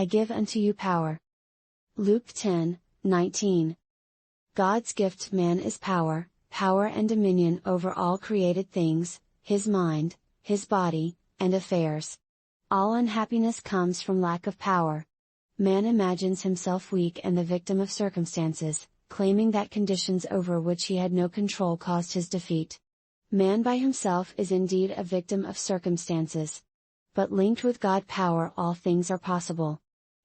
give unto you power. Luke 10:19. God's gift to man is power, power and dominion over all created things, his mind, his body, and affairs. All unhappiness comes from lack of power. Man imagines himself weak and the victim of circumstances, claiming that conditions over which he had no control caused his defeat. Man by himself is indeed a victim of circumstances. But linked with God power, all things are possible.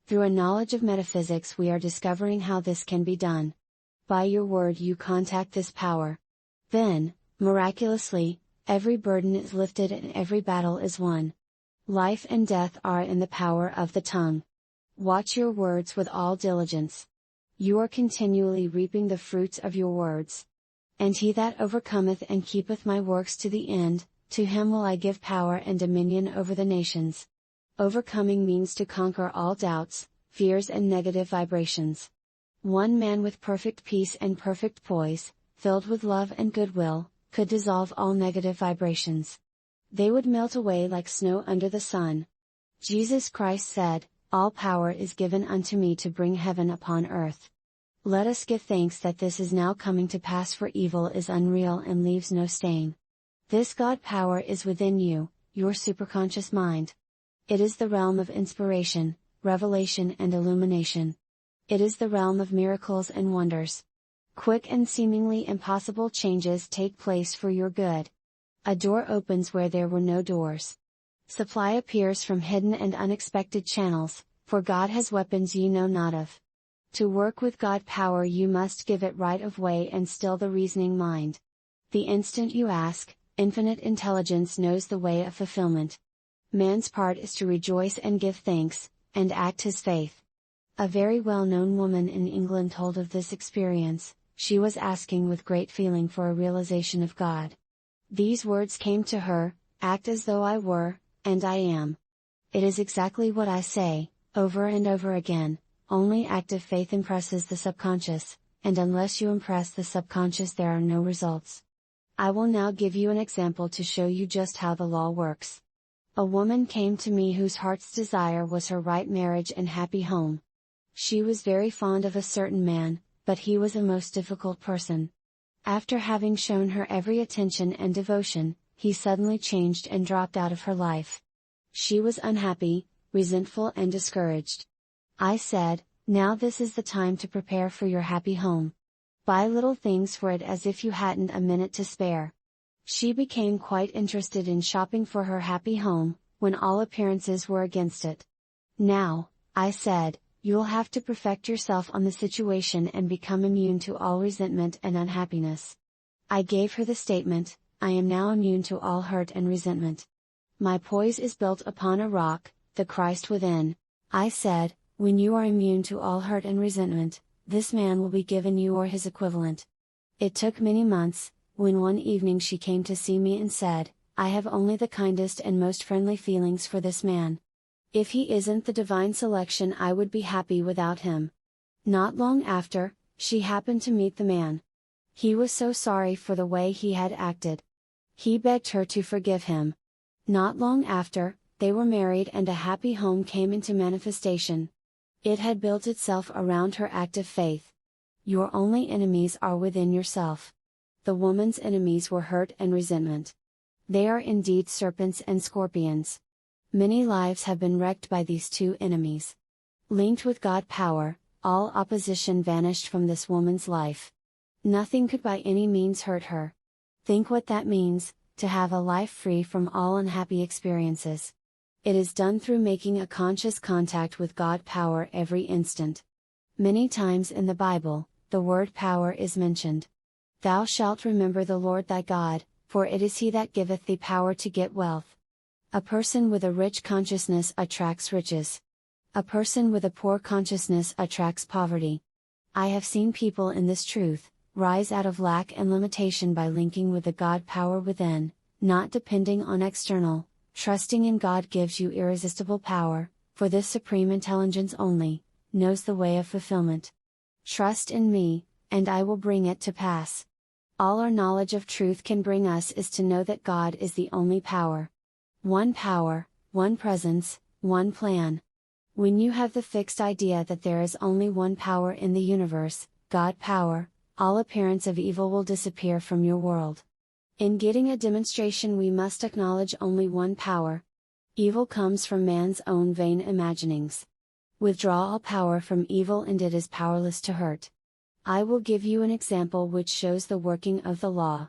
Through a knowledge of metaphysics, we are discovering how this can be done. By your word you contact this power. Then, miraculously, every burden is lifted and every battle is won. Life and death are in the power of the tongue. Watch your words with all diligence. You are continually reaping the fruits of your words. And he that overcometh and keepeth my works to the end, to him will I give power and dominion over the nations. Overcoming means to conquer all doubts, fears and negative vibrations. One man with perfect peace and perfect poise, filled with love and goodwill, could dissolve all negative vibrations. They would melt away like snow under the sun. Jesus Christ said, "All power is given unto me to bring heaven upon earth." Let us give thanks that this is now coming to pass, for evil is unreal and leaves no stain. This God power is within you, your superconscious mind. It is the realm of inspiration, revelation and illumination. It is the realm of miracles and wonders. Quick and seemingly impossible changes take place for your good. A door opens where there were no doors. Supply appears from hidden and unexpected channels, for God has weapons you know not of. To work with God power you must give it right of way and still the reasoning mind. The instant you ask, infinite intelligence knows the way of fulfillment. Man's part is to rejoice and give thanks, and act his faith. A very well-known woman in England told of this experience. She was asking with great feeling for a realization of God. These words came to her, "Act as though I were, and I am." It is exactly what I say, over and over again, only active faith impresses the subconscious, and unless you impress the subconscious there are no results. I will now give you an example to show you just how the law works. A woman came to me whose heart's desire was her right marriage and happy home. She was very fond of a certain man, but he was a most difficult person. After having shown her every attention and devotion, he suddenly changed and dropped out of her life. She was unhappy, resentful and discouraged. I said, "Now this is the time to prepare for your happy home. Buy little things for it as if you hadn't a minute to spare." She became quite interested in shopping for her happy home, when all appearances were against it. "Now," I said, "you'll have to perfect yourself on the situation and become immune to all resentment and unhappiness." I gave her the statement, "I am now immune to all hurt and resentment. My poise is built upon a rock, the Christ within." I said, "When you are immune to all hurt and resentment, this man will be given you or his equivalent." It took many months, when one evening she came to see me and said, "I have only the kindest and most friendly feelings for this man. If he isn't the divine selection I would be happy without him." Not long after, she happened to meet the man. He was so sorry for the way he had acted. He begged her to forgive him. Not long after, they were married and a happy home came into manifestation. It had built itself around her active faith. Your only enemies are within yourself. The woman's enemies were hurt and resentment. They are indeed serpents and scorpions. Many lives have been wrecked by these two enemies. Linked with God power, all opposition vanished from this woman's life. Nothing could by any means hurt her. Think what that means, to have a life free from all unhappy experiences. It is done through making a conscious contact with God power every instant. Many times in the Bible, the word power is mentioned. "Thou shalt remember the Lord thy God, for it is he that giveth thee power to get wealth." A person with a rich consciousness attracts riches. A person with a poor consciousness attracts poverty. I have seen people in this truth, rise out of lack and limitation by linking with the God power within, not depending on external. Trusting in God gives you irresistible power, for this supreme intelligence only knows the way of fulfillment. Trust in me, and I will bring it to pass. All our knowledge of truth can bring us is to know that God is the only power. One power, one presence, one plan. When you have the fixed idea that there is only one power in the universe, God power, all appearance of evil will disappear from your world. In getting a demonstration, we must acknowledge only one power. Evil comes from man's own vain imaginings. Withdraw all power from evil and it is powerless to hurt. I will give you an example which shows the working of the law.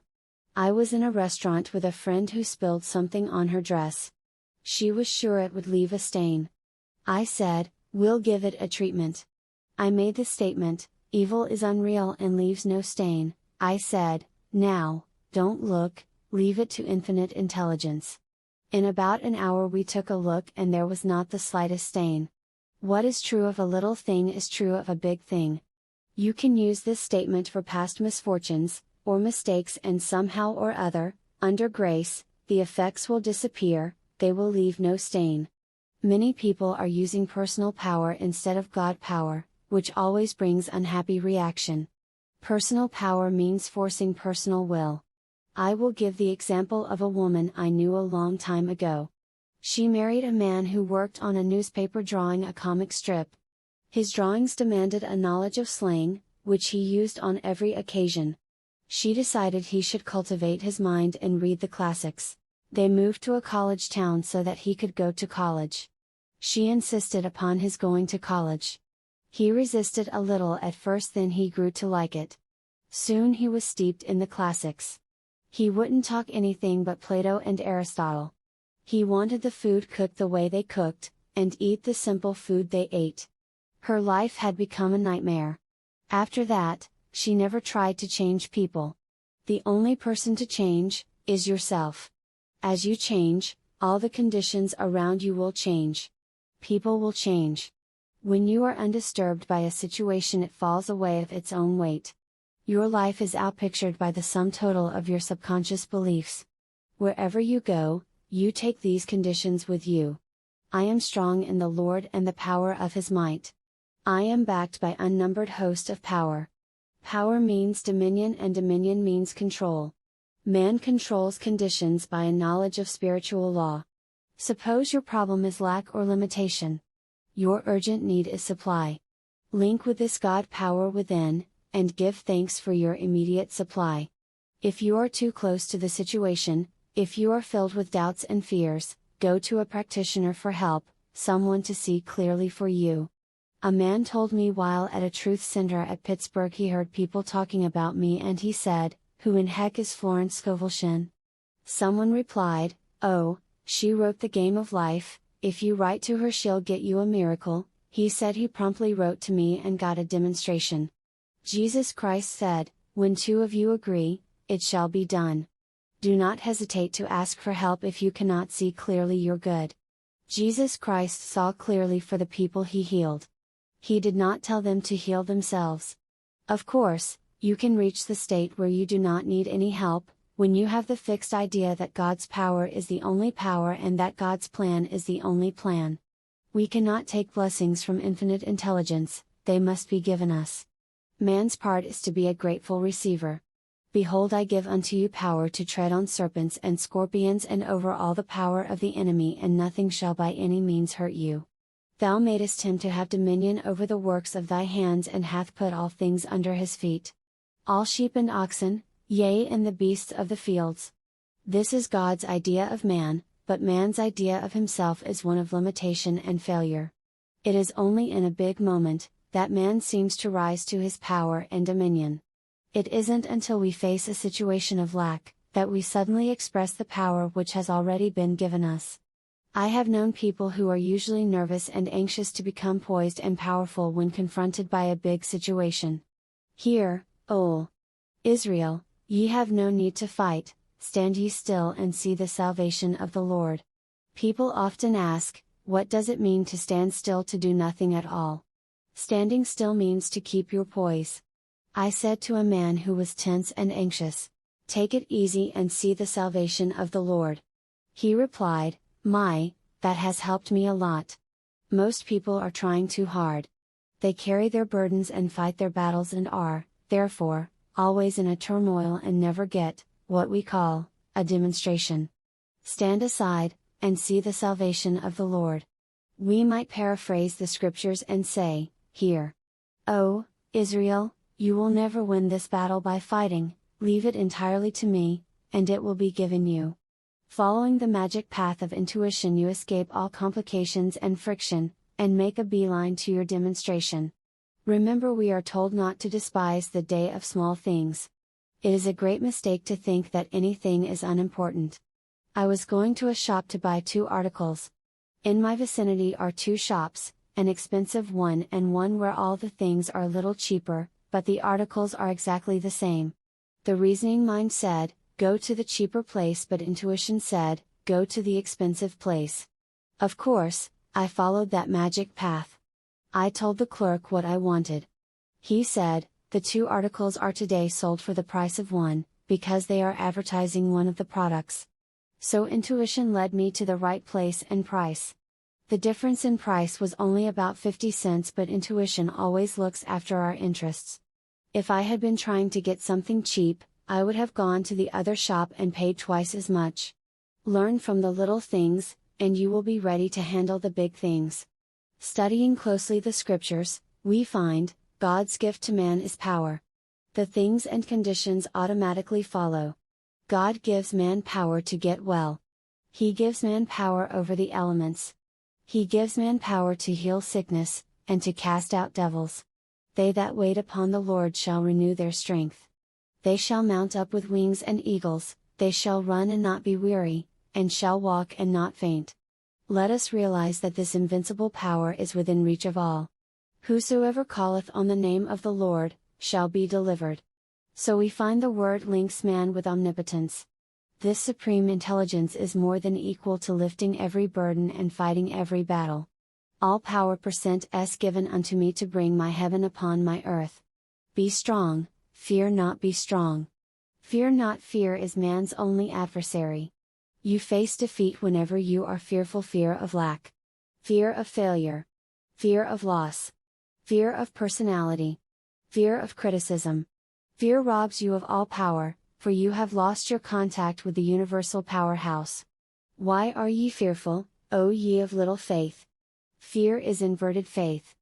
I was in a restaurant with a friend who spilled something on her dress. She was sure it would leave a stain. I said, "We'll give it a treatment." I made the statement, "Evil is unreal and leaves no stain." I said, "Now, don't look, leave it to infinite intelligence." In about an hour we took a look and there was not the slightest stain. What is true of a little thing is true of a big thing. You can use this statement for past misfortunes, or mistakes, and somehow or other, under grace, the effects will disappear, they will leave no stain. Many people are using personal power instead of God power, which always brings unhappy reaction. Personal power means forcing personal will. I will give the example of a woman I knew a long time ago. She married a man who worked on a newspaper drawing a comic strip. His drawings demanded a knowledge of slang, which he used on every occasion. She decided he should cultivate his mind and read the classics. They moved to a college town so that he could go to college. She insisted upon his going to college. He resisted a little at first, then he grew to like it. Soon he was steeped in the classics. He wouldn't talk anything but Plato and Aristotle. He wanted the food cooked the way they cooked, and eat the simple food they ate. Her life had become a nightmare. After that, she never tried to change people. The only person to change, is yourself. As you change, all the conditions around you will change. People will change. When you are undisturbed by a situation, it falls away of its own weight. Your life is outpictured by the sum total of your subconscious beliefs. Wherever you go, you take these conditions with you. I am strong in the Lord and the power of His might. I am backed by unnumbered host of power. Power means dominion and dominion means control. Man controls conditions by a knowledge of spiritual law. Suppose your problem is lack or limitation. Your urgent need is supply. Link with this God power within, and give thanks for your immediate supply. If you are too close to the situation, if you are filled with doubts and fears, go to a practitioner for help, someone to see clearly for you. A man told me while at a truth center at Pittsburgh he heard people talking about me and he said, "Who in heck is Florence Scovel Shinn?" Someone replied, "Oh, she wrote The Game of Life, if you write to her she'll get you a miracle." He said he promptly wrote to me and got a demonstration. Jesus Christ said, "When two of you agree, it shall be done." Do not hesitate to ask for help if you cannot see clearly you're good. Jesus Christ saw clearly for the people He healed. He did not tell them to heal themselves. Of course, you can reach the state where you do not need any help, when you have the fixed idea that God's power is the only power and that God's plan is the only plan. We cannot take blessings from infinite intelligence, they must be given us. Man's part is to be a grateful receiver. "Behold, I give unto you power to tread on serpents and scorpions and over all the power of the enemy, and nothing shall by any means hurt you. Thou madest him to have dominion over the works of thy hands, and hath put all things under his feet. All sheep and oxen, yea, and the beasts of the fields." This is God's idea of man, but man's idea of himself is one of limitation and failure. It is only in a big moment, that man seems to rise to his power and dominion. It isn't until we face a situation of lack, that we suddenly express the power which has already been given us. I have known people who are usually nervous and anxious to become poised and powerful when confronted by a big situation. "Hear, O Israel, ye have no need to fight, stand ye still and see the salvation of the Lord." People often ask, what does it mean to stand still, to do nothing at all? Standing still means to keep your poise. I said to a man who was tense and anxious, "Take it easy and see the salvation of the Lord." He replied, That has helped me a lot. Most people are trying too hard. They carry their burdens and fight their battles and are, therefore, always in a turmoil and never get, what we call, a demonstration. Stand aside, and see the salvation of the Lord. We might paraphrase the scriptures and say, "Hear, O Israel, you will never win this battle by fighting, leave it entirely to me, and it will be given you." Following the magic path of intuition, you escape all complications and friction, and make a beeline to your demonstration. Remember, we are told not to despise the day of small things. It is a great mistake to think that anything is unimportant. I was going to a shop to buy 2 articles. In my vicinity are 2 shops, an expensive one and one where all the things are a little cheaper, but the articles are exactly the same. The reasoning mind said, go to the cheaper place, but intuition said, go to the expensive place. Of course, I followed that magic path. I told the clerk what I wanted. He said, the 2 articles are today sold for the price of one, because they are advertising one of the products. So intuition led me to the right place and price. The difference in price was only about 50 cents, but intuition always looks after our interests. If I had been trying to get something cheap, I would have gone to the other shop and paid twice as much. Learn from the little things, and you will be ready to handle the big things. Studying closely the scriptures, we find, God's gift to man is power. The things and conditions automatically follow. God gives man power to get well. He gives man power over the elements. He gives man power to heal sickness, and to cast out devils. They that wait upon the Lord shall renew their strength. They shall mount up with wings and eagles, they shall run and not be weary, and shall walk and not faint. Let us realize that this invincible power is within reach of all. Whosoever calleth on the name of the Lord, shall be delivered. So we find the word links man with omnipotence. This supreme intelligence is more than equal to lifting every burden and fighting every battle. All power %s given unto me to bring my heaven upon my earth. Be strong, fear not, be strong. Fear not. Fear is man's only adversary. You face defeat whenever you are fearful. Fear of lack. Fear of failure. Fear of loss. Fear of personality. Fear of criticism. Fear robs you of all power, for you have lost your contact with the universal powerhouse. Why are ye fearful, O ye of little faith? Fear is inverted faith.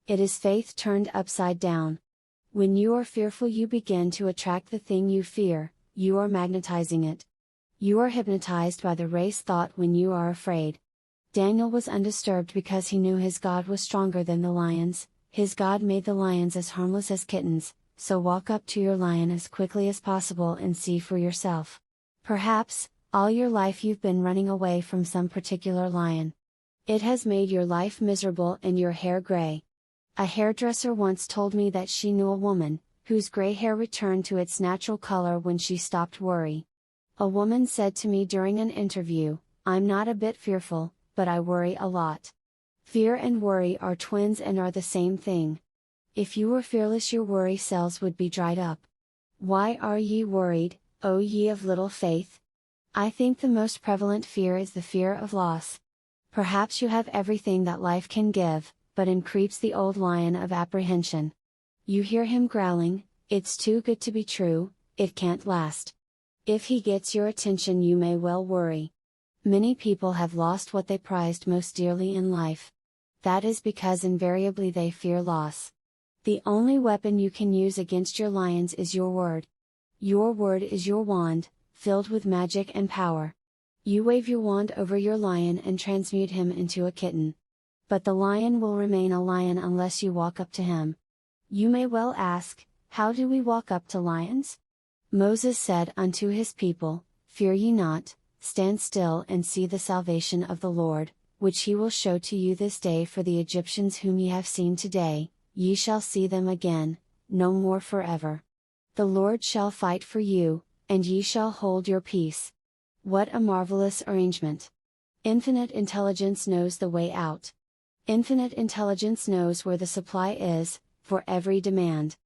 It is faith turned upside down. When you are fearful, you begin to attract the thing you fear, you are magnetizing it. You are hypnotized by the race thought when you are afraid. Daniel was undisturbed because he knew his God was stronger than the lions. His God made the lions as harmless as kittens, so walk up to your lion as quickly as possible and see for yourself. Perhaps, all your life you've been running away from some particular lion. It has made your life miserable and your hair gray. A hairdresser once told me that she knew a woman, whose gray hair returned to its natural color when she stopped worry. A woman said to me during an interview, "I'm not a bit fearful, but I worry a lot." Fear and worry are twins and are the same thing. If you were fearless, your worry cells would be dried up. Why are ye worried, O ye of little faith? I think the most prevalent fear is the fear of loss. Perhaps you have everything that life can give, but in creeps the old lion of apprehension. You hear him growling, "It's too good to be true, it can't last." If he gets your attention, you may well worry. Many people have lost what they prized most dearly in life. That is because invariably they fear loss. The only weapon you can use against your lions is your word. Your word is your wand, filled with magic and power. You wave your wand over your lion and transmute him into a kitten. But the lion will remain a lion unless you walk up to him. You may well ask, how do we walk up to lions? Moses said unto his people, "Fear ye not, stand still and see the salvation of the Lord, which he will show to you this day. For the Egyptians whom ye have seen today, ye shall see them again, no more forever. The Lord shall fight for you, and ye shall hold your peace." What a marvelous arrangement! Infinite intelligence knows the way out. Infinite intelligence knows where the supply is, for every demand.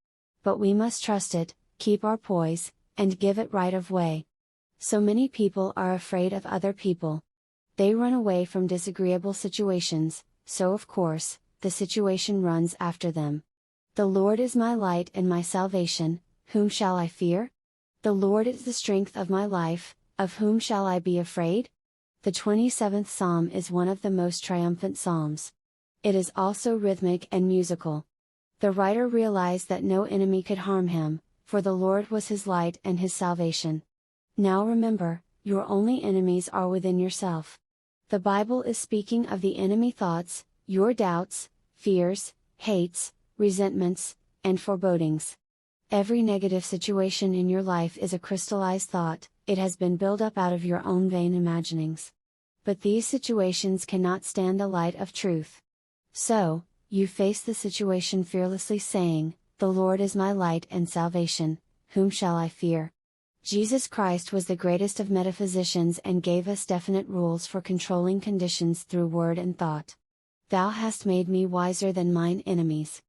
But we must trust it, keep our poise, and give it right of way. So many people are afraid of other people. They run away from disagreeable situations, so of course, the situation runs after them. The Lord is my light and my salvation, whom shall I fear? The Lord is the strength of my life, of whom shall I be afraid? The 27th Psalm is one of the most triumphant psalms. It is also rhythmic and musical. The writer realized that no enemy could harm him, for the Lord was his light and his salvation. Now remember, your only enemies are within yourself. The Bible is speaking of the enemy thoughts, your doubts, fears, hates, resentments, and forebodings. Every negative situation in your life is a crystallized thought, it has been built up out of your own vain imaginings. But these situations cannot stand the light of truth. So, you face the situation fearlessly saying, "The Lord is my light and salvation, whom shall I fear?" Jesus Christ was the greatest of metaphysicians and gave us definite rules for controlling conditions through word and thought. Thou hast made me wiser than mine enemies.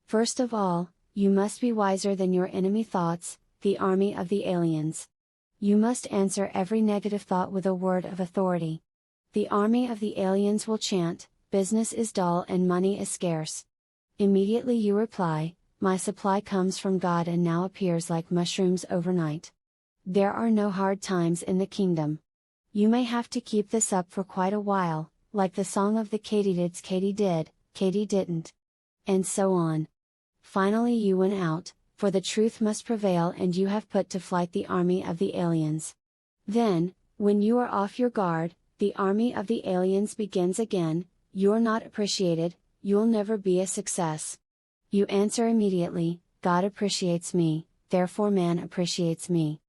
First of all, you must be wiser than your enemy thoughts, the army of the aliens. You must answer every negative thought with a word of authority. The army of the aliens will chant, "Business is dull and money is scarce." Immediately you reply, "My supply comes from God and now appears like mushrooms overnight." There are no hard times in the kingdom. You may have to keep this up for quite a while, like the song of the katydids, Katy did, Katy didn't. And so on. Finally you win out, for the truth must prevail and you have put to flight the army of the aliens. Then, when you are off your guard, the army of the aliens begins again, "You're not appreciated, you'll never be a success." You answer immediately, "God appreciates me, therefore man appreciates me.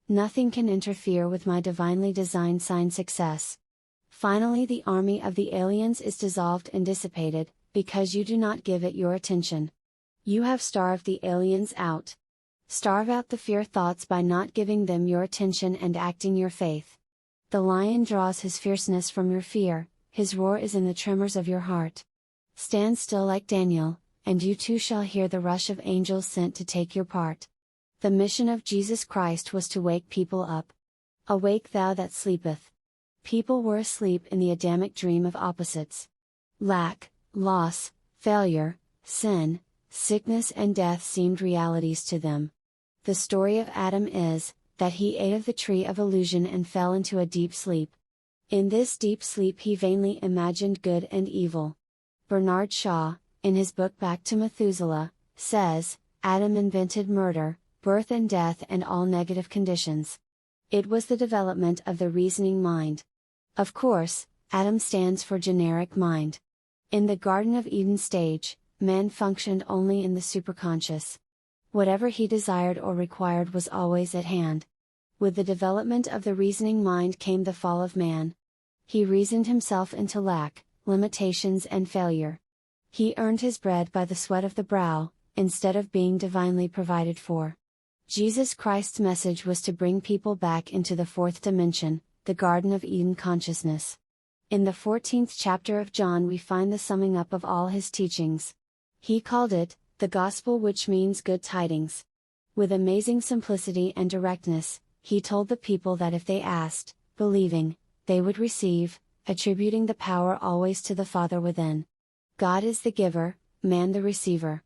Nothing can interfere with my divinely designed sign success." Finally the army of the aliens is dissolved and dissipated, because you do not give it your attention. You have starved the aliens out. Starve out the fear thoughts by not giving them your attention and acting your faith. The lion draws his fierceness from your fear, his roar is in the tremors of your heart. Stand still like Daniel, and you too shall hear the rush of angels sent to take your part. The mission of Jesus Christ was to wake people up. Awake thou that sleepeth. People were asleep in the Adamic dream of opposites. Lack, loss, failure, sin, sickness and death seemed realities to them. The story of Adam is, that he ate of the tree of illusion and fell into a deep sleep. In this deep sleep he vainly imagined good and evil. Bernard Shaw, in his book Back to Methuselah, says, Adam invented murder, birth and death and all negative conditions. It was the development of the reasoning mind. Of course, Adam stands for generic mind. In the Garden of Eden stage, man functioned only in the superconscious. Whatever he desired or required was always at hand. With the development of the reasoning mind came the fall of man. He reasoned himself into lack, limitations and failure. He earned his bread by the sweat of the brow, instead of being divinely provided for. Jesus Christ's message was to bring people back into the fourth dimension, the Garden of Eden consciousness. In the 14th chapter of John we find the summing up of all his teachings. He called it, the Gospel, which means good tidings. With amazing simplicity and directness, he told the people that if they asked, believing, they would receive, attributing the power always to the Father within. God is the giver, man the receiver.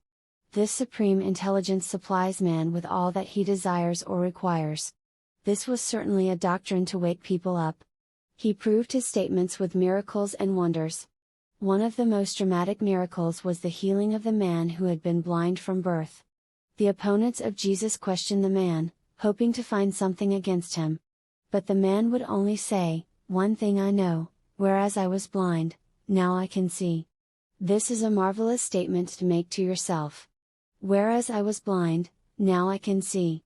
This supreme intelligence supplies man with all that he desires or requires. This was certainly a doctrine to wake people up. He proved his statements with miracles and wonders. One of the most dramatic miracles was the healing of the man who had been blind from birth. The opponents of Jesus questioned the man, hoping to find something against him. But the man would only say, "One thing I know, whereas I was blind, now I can see." This is a marvelous statement to make to yourself. Whereas I was blind, now I can see.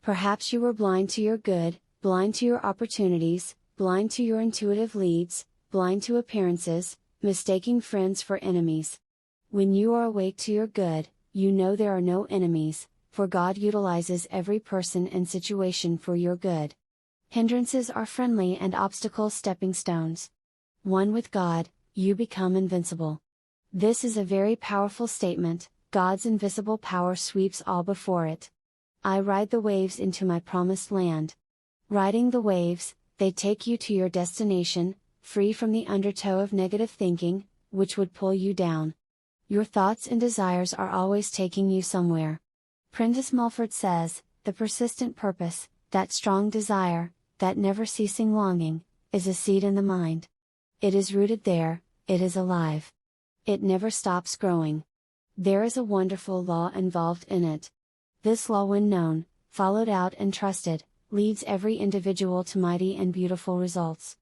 Perhaps you were blind to your good, blind to your opportunities, blind to your intuitive leads, blind to appearances, mistaking friends for enemies. When you are awake to your good, you know there are no enemies, for God utilizes every person and situation for your good. Hindrances are friendly and obstacles stepping stones. One with God, you become invincible. This is a very powerful statement. God's invisible power sweeps all before it. I ride the waves into my promised land. Riding the waves, they take you to your destination, free from the undertow of negative thinking, which would pull you down. Your thoughts and desires are always taking you somewhere. Prentice Mulford says, the persistent purpose, that strong desire, that never ceasing longing, is a seed in the mind. It is rooted there, it is alive. It never stops growing. There is a wonderful law involved in it. This law, when known, followed out and trusted, leads every individual to mighty and beautiful results.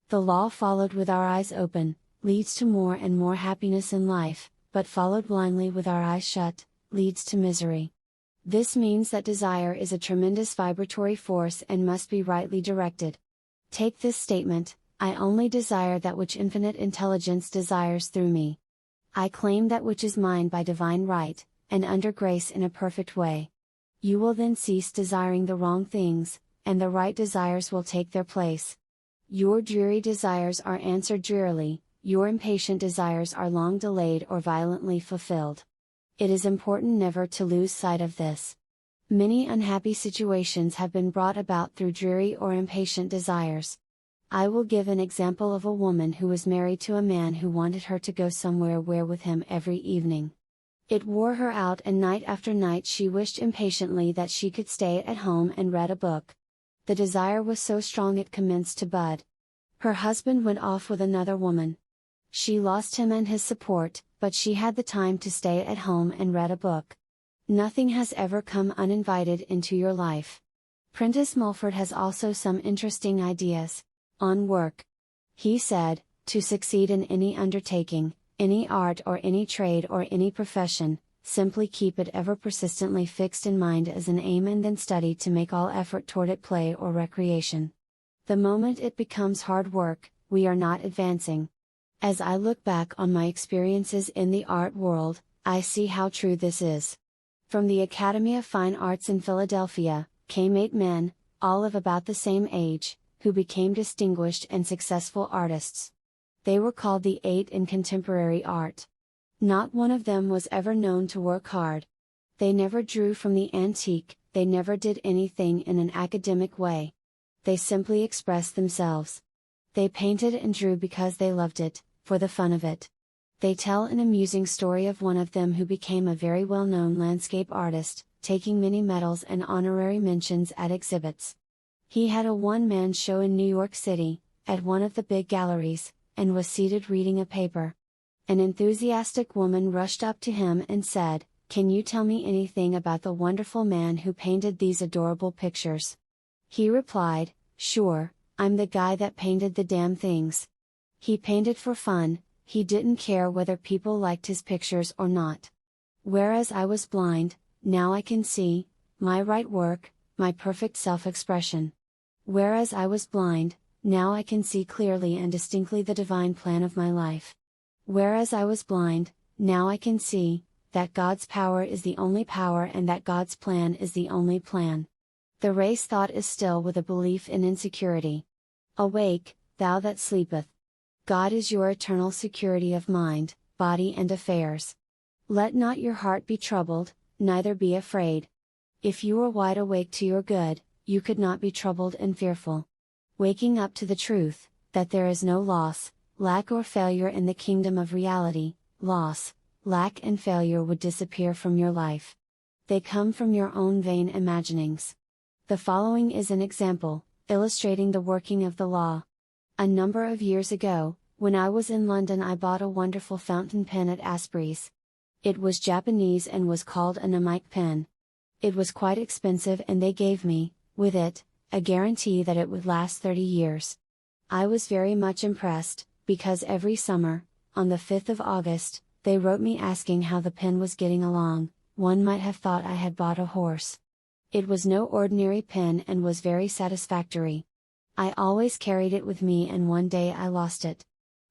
The law followed with our eyes open, leads to more and more happiness in life, but followed blindly with our eyes shut, leads to misery. This means that desire is a tremendous vibratory force and must be rightly directed. Take this statement: I only desire that which infinite intelligence desires through me. I claim that which is mine by divine right, and under grace in a perfect way. You will then cease desiring the wrong things, and the right desires will take their place. Your dreary desires are answered drearily, your impatient desires are long delayed or violently fulfilled. It is important never to lose sight of this. Many unhappy situations have been brought about through dreary or impatient desires. I will give an example of a woman who was married to a man who wanted her to go somewhere with him every evening. It wore her out, and night after night she wished impatiently that she could stay at home and read a book. The desire was so strong it commenced to bud. Her husband went off with another woman. She lost him and his support, but she had the time to stay at home and read a book. Nothing has ever come uninvited into your life. Prentice Mulford has also some interesting ideas on work. He said, to succeed in any undertaking, any art or any trade or any profession, simply keep it ever persistently fixed in mind as an aim, and then study to make all effort toward it play or recreation. The moment it becomes hard work, we are not advancing. As I look back on my experiences in the art world, I see how true this is. From the Academy of Fine Arts in Philadelphia, came 8 men, all of about the same age, who became distinguished and successful artists. They were called the 8 in contemporary art. Not one of them was ever known to work hard. They never drew from the antique, they never did anything in an academic way. They simply expressed themselves. They painted and drew because they loved it, for the fun of it. They tell an amusing story of one of them who became a very well-known landscape artist, taking many medals and honorary mentions at exhibits. He had a one-man show in New York City, at one of the big galleries, and was seated reading a paper. An enthusiastic woman rushed up to him and said, "Can you tell me anything about the wonderful man who painted these adorable pictures?" He replied, "Sure, I'm the guy that painted the damn things. He painted for fun, he didn't care whether people liked his pictures or not. Whereas I was blind, now I can see, my right work, my perfect self-expression. Whereas I was blind, now I can see clearly and distinctly the divine plan of my life. Whereas I was blind, now I can see, that God's power is the only power and that God's plan is the only plan. The race thought is still with a belief in insecurity. Awake, thou that sleepeth. God is your eternal security of mind, body and affairs. Let not your heart be troubled, neither be afraid. If you were wide awake to your good, you could not be troubled and fearful. Waking up to the truth, that there is no loss, lack or failure in the kingdom of reality, loss, lack and failure would disappear from your life. They come from your own vain imaginings. The following is an example, illustrating the working of the law. A number of years ago, when I was in London, I bought a wonderful fountain pen at Asprey's. It was Japanese and was called a Namike pen. It was quite expensive, and they gave me, with it, a guarantee that it would last 30 years. I was very much impressed, because every summer, on the 5th of August, they wrote me asking how the pen was getting along. One might have thought I had bought a horse. It was no ordinary pen and was very satisfactory. I always carried it with me, and one day I lost it.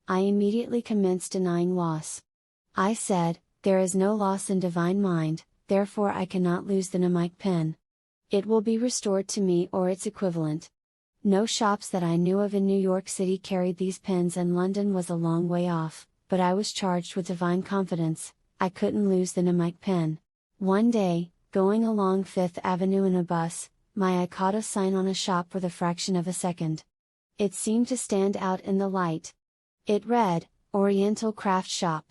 I immediately commenced denying loss. I said, "There is no loss in divine mind, therefore I cannot lose the Namike pen. It will be restored to me or its equivalent." No shops that I knew of in New York City carried these pens, and London was a long way off, but I was charged with divine confidence. I couldn't lose the Namike pen. One day, going along Fifth Avenue in a bus, my eye caught a sign on a shop for the fraction of a second. It seemed to stand out in the light. It read, "Oriental Craft Shop."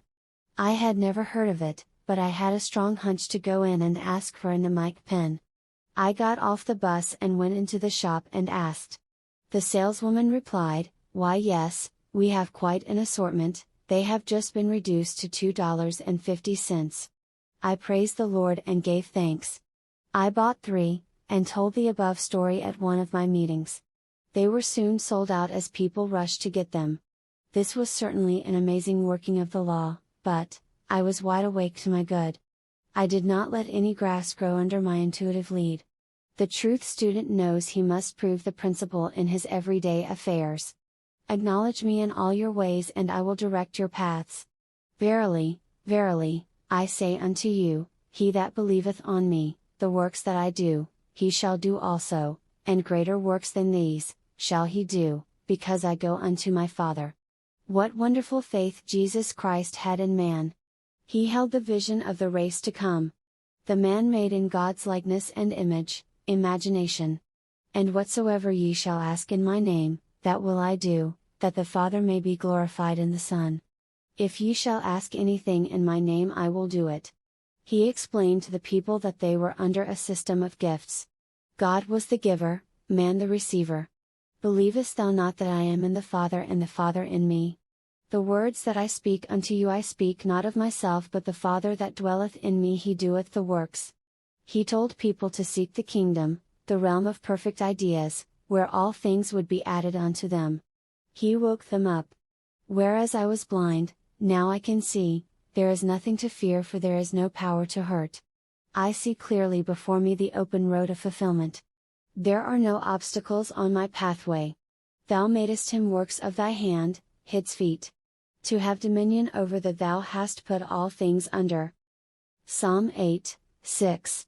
I had never heard of it, but I had a strong hunch to go in and ask for a Namike pen. I got off the bus and went into the shop and asked. The saleswoman replied, Why yes, we have quite an assortment, they have just been reduced to $2.50. I praised the Lord and gave thanks. I bought 3, and told the above story at one of my meetings. They were soon sold out as people rushed to get them. This was certainly an amazing working of the law, but I was wide awake to my good. I did not let any grass grow under my intuitive lead. The truth student knows he must prove the principle in his everyday affairs. Acknowledge me in all your ways and I will direct your paths. Verily, verily, I say unto you, he that believeth on me, the works that I do, he shall do also, and greater works than these, shall he do, because I go unto my Father. What wonderful faith Jesus Christ had in man! He held the vision of the race to come. The man made in God's likeness and image, imagination. And whatsoever ye shall ask in my name, that will I do, that the Father may be glorified in the Son. If ye shall ask anything in my name I will do it. He explained to the people that they were under a system of gifts. God was the giver, man the receiver. Believest thou not that I am in the Father and the Father in me? The words that I speak unto you I speak not of myself but the Father that dwelleth in me he doeth the works. He told people to seek the kingdom, the realm of perfect ideas, where all things would be added unto them. He woke them up. Whereas I was blind, now I can see, there is nothing to fear for there is no power to hurt. I see clearly before me the open road of fulfillment. There are no obstacles on my pathway. Thou madest him works of thy hand, his feet. To have dominion over the thou hast put all things under. Psalm 8, 6.